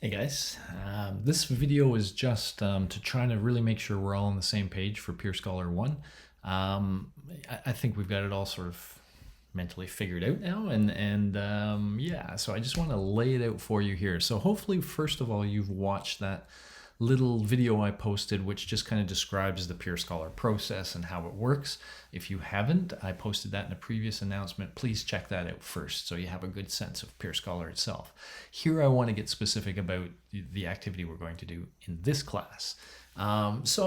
Hey guys, this video is just to try to really make sure we're all on the same page for peerScholar 1. I think we've got it all sort of mentally figured out now, and yeah, so I just want to lay it out for you here. So hopefully, first of all, you've watched that little video I posted, which just kind of describes the peerScholar process and how it works. If you haven't, I posted that in a previous announcement. Please check that out first so you have a good sense of peerScholar itself. Here I want to get specific about the activity we're going to do in this class. As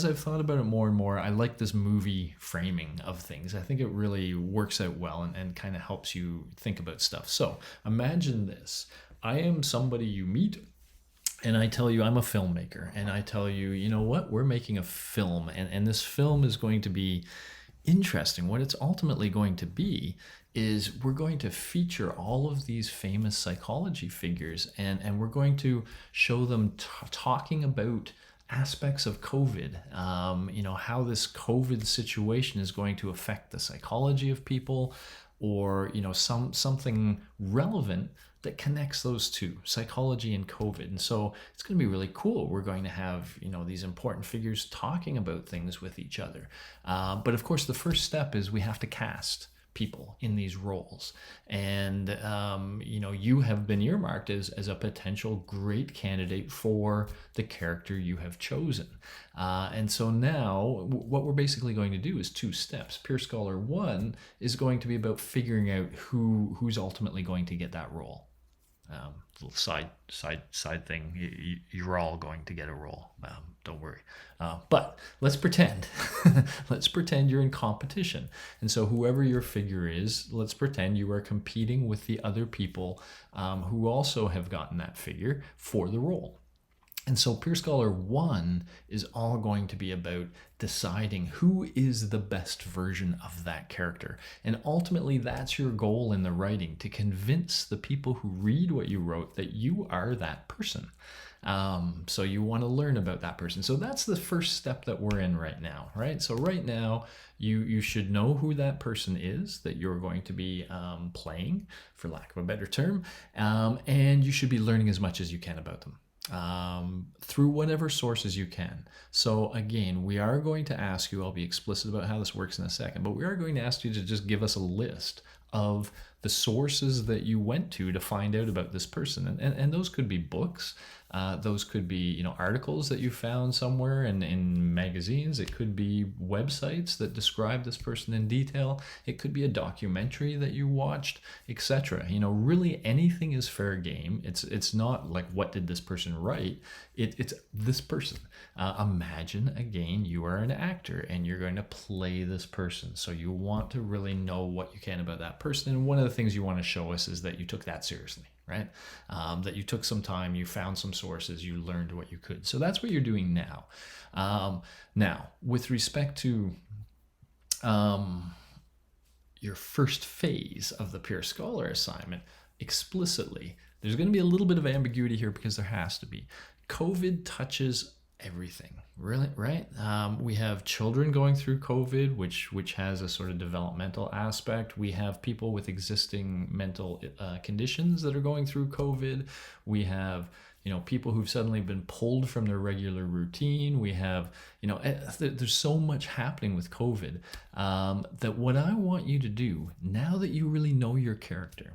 I've thought about it more and more, I like this movie framing of things. I think it really works out well and kind of helps you think about stuff. So imagine this. I am somebody you meet, and I tell you I'm a filmmaker, and I tell you, you know what, we're making a film, and this film is going to be interesting. What it's ultimately going to be is we're going to feature all of these famous psychology figures, and we're going to show them talking about aspects of COVID, how this COVID situation is going to affect the psychology of people, or something relevant that connects those two, psychology and COVID. And so it's going to be really cool. We're going to have these important figures talking about things with each other, but of course the first step is we have to cast people in these roles, and you have been earmarked as a potential great candidate for the character you have chosen, and so now what we're basically going to do is two steps. peerScholar 1 is going to be about figuring out who's ultimately going to get that role. Little side thing. You're all going to get a role. Don't worry. But let's pretend. Let's pretend you're in competition. And so whoever your figure is, let's pretend you are competing with the other people who also have gotten that figure for the role. And so peerScholar 1 is all going to be about deciding who is the best version of that character. And ultimately, that's your goal in the writing, to convince the people who read what you wrote that you are that person. So you want to learn about that person. So that's the first step that we're in right now, right? So right now, you should know who that person is that you're going to be playing, for lack of a better term, and you should be learning as much as you can about them, through whatever sources you can. So again, we are going to ask you, I'll be explicit about how this works in a second, but we are going to ask you to just give us a list of the sources that you went to find out about this person. And those could be books, those could be articles that you found somewhere in magazines. It could be websites that describe this person in detail. It could be a documentary that you watched, etc. Really anything is fair game. It's not like, what did this person write? It's this person. Imagine again, you are an actor and you're going to play this person. So you want to really know what you can about that person. And one of the things you want to show us is that you took that seriously, right? That you took some time, you found some sources, you learned what you could. So that's what you're doing now. Now, with respect to your first phase of the peerScholar assignment, explicitly, there's going to be a little bit of ambiguity here because there has to be. COVID touches everything, really, right? We have children going through COVID, which has a sort of developmental aspect. We have people with existing mental conditions that are going through COVID. We have people who've suddenly been pulled from their regular routine. We have there's so much happening with COVID, that what I want you to do, now that you really know your character,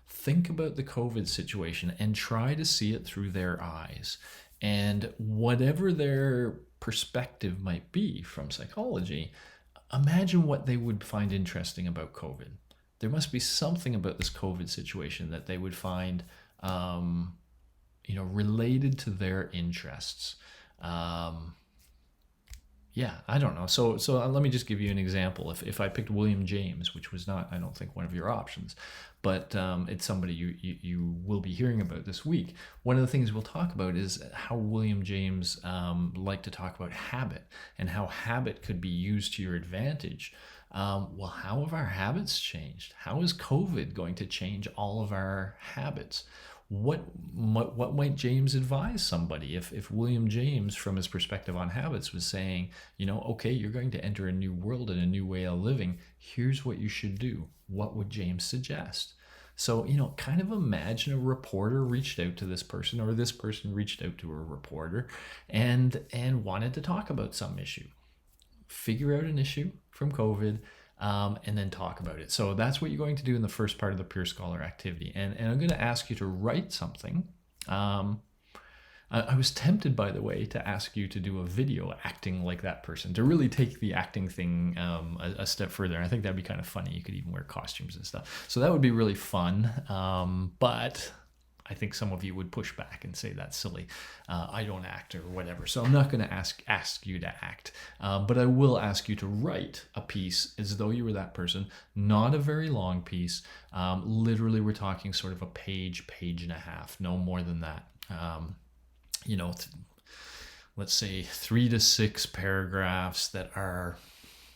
think about the COVID situation and try to see it through their eyes. And whatever their perspective might be from psychology, imagine what they would find interesting about COVID. There must be something about this COVID situation that they would find, related to their interests. Yeah, I don't know. So let me just give you an example. If I picked William James, which was not, I don't think, one of your options, but it's somebody you will be hearing about this week. One of the things we'll talk about is how William James liked to talk about habit and how habit could be used to your advantage. Well, how have our habits changed? How is COVID going to change all of our habits? What might James advise somebody if William James, from his perspective on habits, was saying, okay, you're going to enter a new world and a new way of living. Here's what you should do. What would James suggest? So, kind of imagine a reporter reached out to this person, or this person reached out to a reporter and wanted to talk about some issue. Figure out an issue from COVID, and then talk about it. So that's what you're going to do in the first part of the peerScholar activity. And I'm going to ask you to write something. I was tempted, by the way, to ask you to do a video acting like that person, to really take the acting thing a step further. And I think that'd be kind of funny. You could even wear costumes and stuff. So that would be really fun. But I think some of you would push back and say that's silly. I don't act or whatever. So I'm not going to ask you to act. But I will ask you to write a piece as though you were that person. Not a very long piece. Literally, we're talking sort of a page, page and a half. No more than that. Let's say 3 to 6 paragraphs that are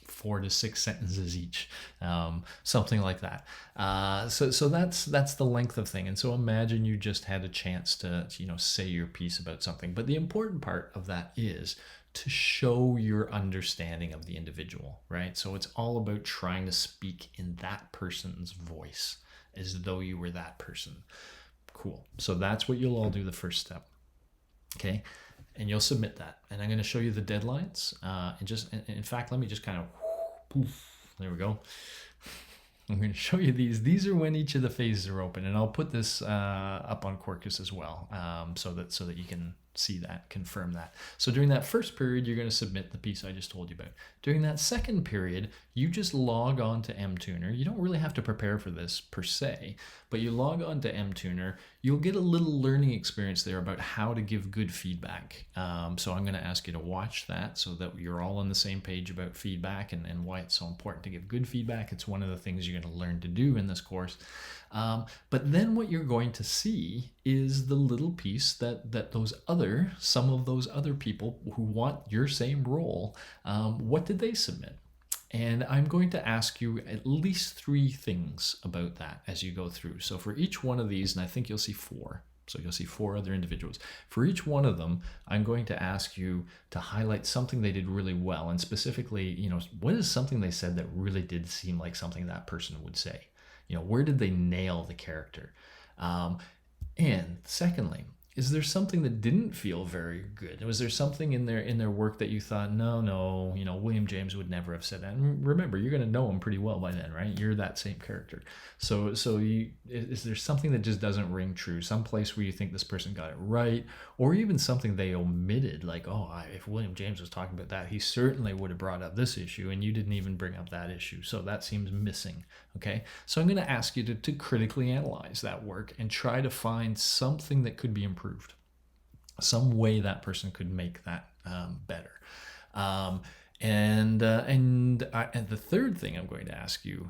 4 to 6 sentences each, something like that. So that's the length of thing. And so imagine you just had a chance to say your piece about something. But the important part of that is to show your understanding of the individual, right? So it's all about trying to speak in that person's voice as though you were that person. Cool. So that's what you'll all do the first step. Okay, and you'll submit that, and I'm going to show you the deadlines. In fact, let me just kind of poof. There we go. I'm going to show you these. These are when each of the phases are open, and I'll put this up on Quarkus as well, so that you can see that, confirm that. So during that first period, you're going to submit the piece I just told you about. During that second period, you just log on to MTuner. You don't really have to prepare for this per se, but you log on to MTuner. You'll get a little learning experience there about how to give good feedback. So I'm going to ask you to watch that so that you're all on the same page about feedback and why it's so important to give good feedback. It's one of the things you're going to learn to do in this course. But then what you're going to see is the little piece that some of those other people who want your same role, what did they submit? And I'm going to ask you at least 3 things about that as you go through. So for each one of these, and I think you'll see 4. So you'll see 4 other individuals. For each one of them, I'm going to ask you to highlight something they did really well. And specifically, what is something they said that really did seem like something that person would say? Where did they nail the character? And secondly, is there something that didn't feel very good? Was there something in their work that you thought, no, William James would never have said that? And remember, you're going to know him pretty well by then, right? You're that same character. So is there something that just doesn't ring true? Some place where you think this person got it right, or even something they omitted, like, if William James was talking about that, he certainly would have brought up this issue, and you didn't even bring up that issue. So that seems missing. Okay, so I'm going to ask you to critically analyze that work and try to find something that could be improved, some way that person could make that better. And the third thing I'm going to ask you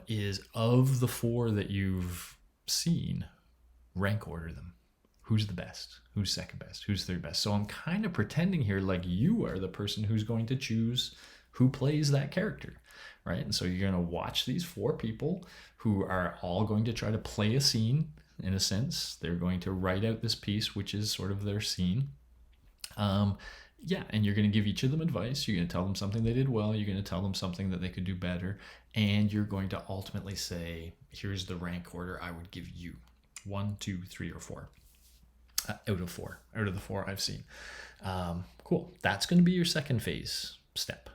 is, of the 4 that you've seen, rank order them. Who's the best? Who's second best? Who's third best? So I'm kind of pretending here like you are the person who's going to choose who plays that character, right? And so you're going to watch these 4 people who are all going to try to play a scene. In a sense, they're going to write out this piece, which is sort of their scene. And you're going to give each of them advice. You're going to tell them something they did well. You're going to tell them something that they could do better. And you're going to ultimately say, here's the rank order I would give you. 1, 2, 3, or 4. Out of the 4 I've seen. Cool. That's going to be your second phase step.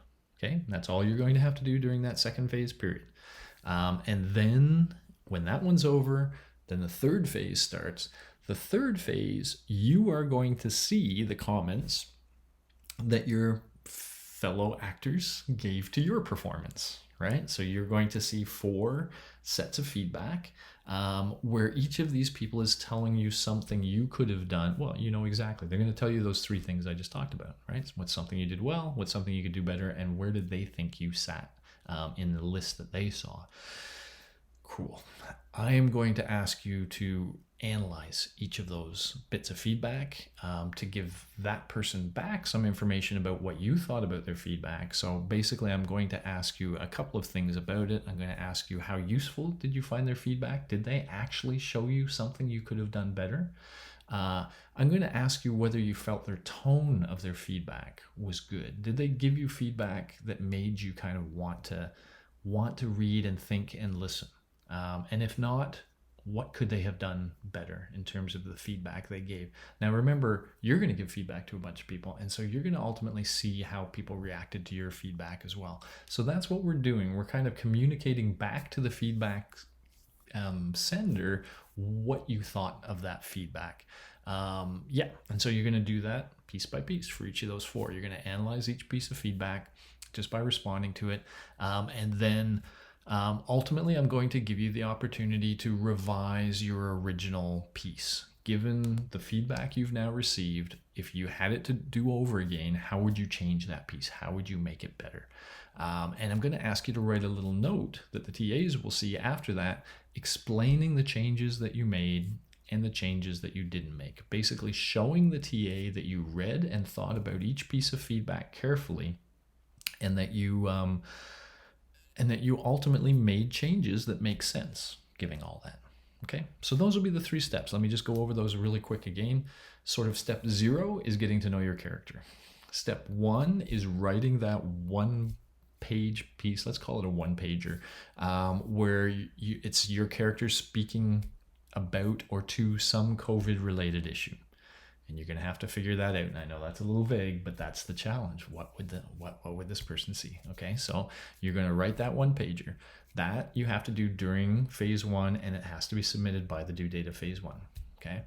Okay. That's all you're going to have to do during that second phase period. And then when that one's over, then the third phase starts. The third phase, you are going to see the comments that your fellow actors gave to your performance, right? So you're going to see 4 sets of feedback where each of these people is telling you something you could have done. Well, exactly. They're going to tell you those 3 things I just talked about, right? What's something you did well, what's something you could do better, and where did they think you sat in the list that they saw. Cool. I am going to ask you to analyze each of those bits of feedback to give that person back some information about what you thought about their feedback. So basically, I'm going to ask you a couple of things about it. I'm going to ask you, how useful did you find their feedback? Did they actually show you something you could have done better? I'm going to ask you whether you felt their tone of their feedback was good. Did they give you feedback that made you kind of want to read and think and listen? And if not, what could they have done better in terms of the feedback they gave. Now remember, you're going to give feedback to a bunch of people, and so you're going to ultimately see how people reacted to your feedback as well. So that's what we're doing. We're kind of communicating back to the feedback sender what you thought of that feedback. Yeah, and so you're going to do that piece by piece for each of those 4. You're going to analyze each piece of feedback just by responding to it, and then ultimately I'm going to give you the opportunity to revise your original piece. Given the feedback you've now received, if you had it to do over again, how would you change that piece? How would you make it better? And I'm going to ask you to write a little note that the TAs will see after that, explaining the changes that you made and the changes that you didn't make. Basically showing the TA that you read and thought about each piece of feedback carefully, and that you ultimately made changes that make sense, giving all that. Okay, so those will be the 3 steps. Let me just go over those really quick again. Sort of step 0 is getting to know your character. Step 1 is writing that 1-page piece, let's call it a 1-pager, where it's your character speaking about or to some COVID-related issue. And you're going to have to figure that out. And I know that's a little vague, but that's the challenge. What would this person see? Okay, so you're going to write that 1-pager. That you have to do during phase 1, and it has to be submitted by the due date of phase 1. Okay,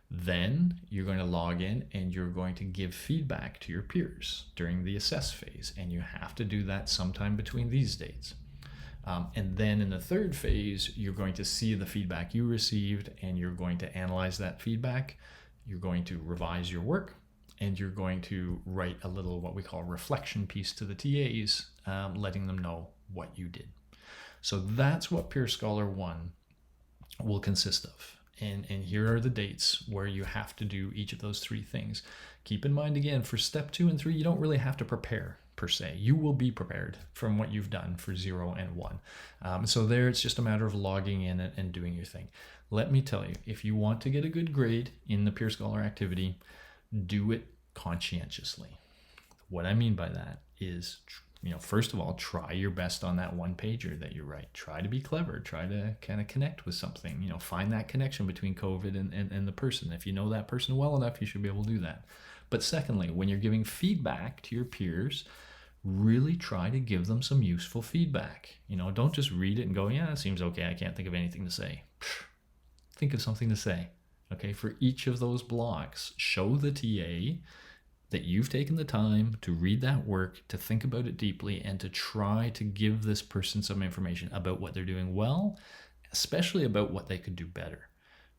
then you're going to log in and you're going to give feedback to your peers during the assess phase, and you have to do that sometime between these dates. And then in the 3rd phase, you're going to see the feedback you received, and you're going to analyze that feedback. You're going to revise your work, and you're going to write a little what we call reflection piece to the TAs, letting them know what you did. So that's what peerScholar 1 will consist of. And here are the dates where you have to do each of those 3 things. Keep in mind, again, for step 2 and 3, you don't really have to prepare per se. You will be prepared from what you've done for 0 and 1. So there, it's just a matter of logging in and doing your thing. Let me tell you, if you want to get a good grade in the peerScholar activity, do it conscientiously. What I mean by that is, first of all, try your best on that 1-pager that you write. Try to be clever. Try to kind of connect with something. Find that connection between COVID and the person. If you know that person well enough, you should be able to do that. But secondly, when you're giving feedback to your peers, really try to give them some useful feedback. Don't just read it and go, yeah, it seems okay. I can't think of anything to say. Think of something to say. Okay, for each of those blocks, show the TA that you've taken the time to read that work, to think about it deeply, and to try to give this person some information about what they're doing well, especially about what they could do better.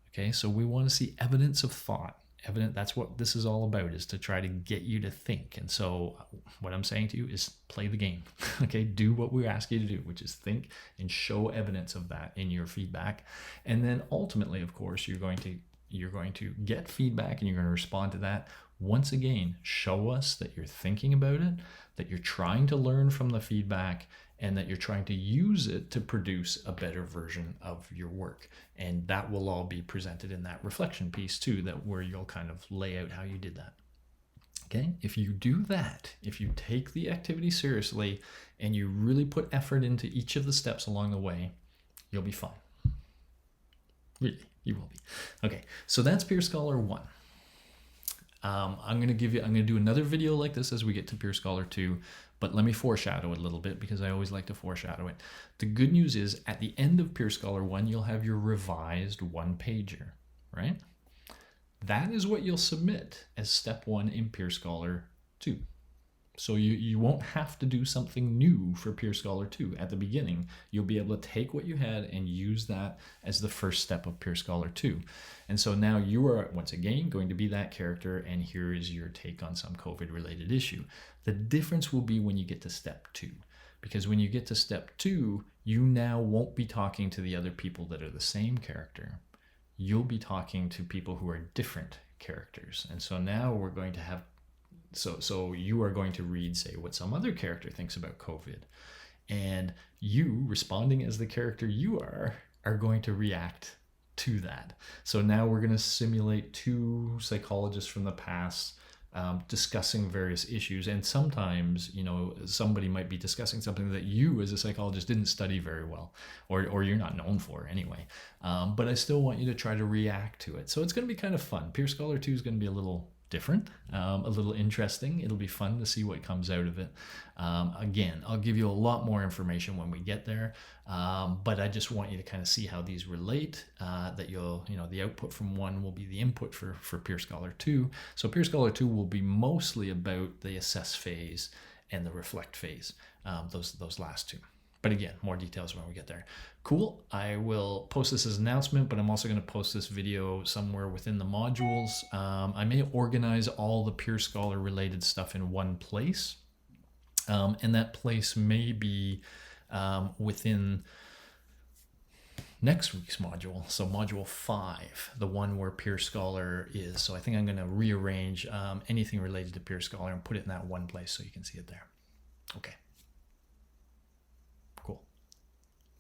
Okay, so we want to see evidence of thought. That's what this is all about, is to try to get you to think. And so what I'm saying to you is play the game. Okay, do what we ask you to do, which is think and show evidence of that in your feedback. And then ultimately, of course, you're going to get feedback and you're going to respond to that. Once again, show us that you're thinking about it, that you're trying to learn from the feedback, and that you're trying to use it to produce a better version of your work. And that will all be presented in that reflection piece too, where you'll kind of lay out how you did that. Okay, if you do that, if you take the activity seriously and you really put effort into each of the steps along the way, you'll be fine. Really, you will be. Okay, so that's peerScholar 1. I'm going to do another video like this as we get to peerScholar 2, but let me foreshadow it a little bit, because I always like to foreshadow it. The good news is, at the end of peerScholar 1, you'll have your revised 1-pager, right? That is what you'll submit as step 1 in peerScholar 2. So you won't have to do something new for peerScholar 2 at the beginning. You'll be able to take what you had and use that as the first step of peerScholar 2. And so now you are, once again, going to be that character, and here is your take on some COVID-related issue. The difference will be when you get to step 2. Because when you get to step 2, you now won't be talking to the other people that are the same character. You'll be talking to people who are different characters. And so now we're going to have So you are going to read, say, what some other character thinks about COVID. And you, responding as the character you are going to react to that. So now we're going to simulate 2 psychologists from the past discussing various issues. And sometimes, you know, somebody might be discussing something that you as a psychologist didn't study very well, or you're not known for anyway. But I still want you to try to react to it. So it's going to be kind of fun. PeerScholar 2 is going to be a little different, a little interesting. It'll be fun to see what comes out of it. Again, I'll give you a lot more information when we get there, but I just want you to kind of see how these relate, that you'll, you know, the output from one will be the input for peerScholar 2. So peerScholar 2 will be mostly about the assess phase and the reflect phase, those last two. But again, more details when we get there. Cool. I will post this as an announcement, but I'm also going to post this video somewhere within the modules. I may organize all the peerScholar related stuff in one place. And that place may be within next week's module. So module 5, the one where peerScholar is. So I think I'm going to rearrange anything related to peerScholar and put it in that one place so you can see it there. Okay.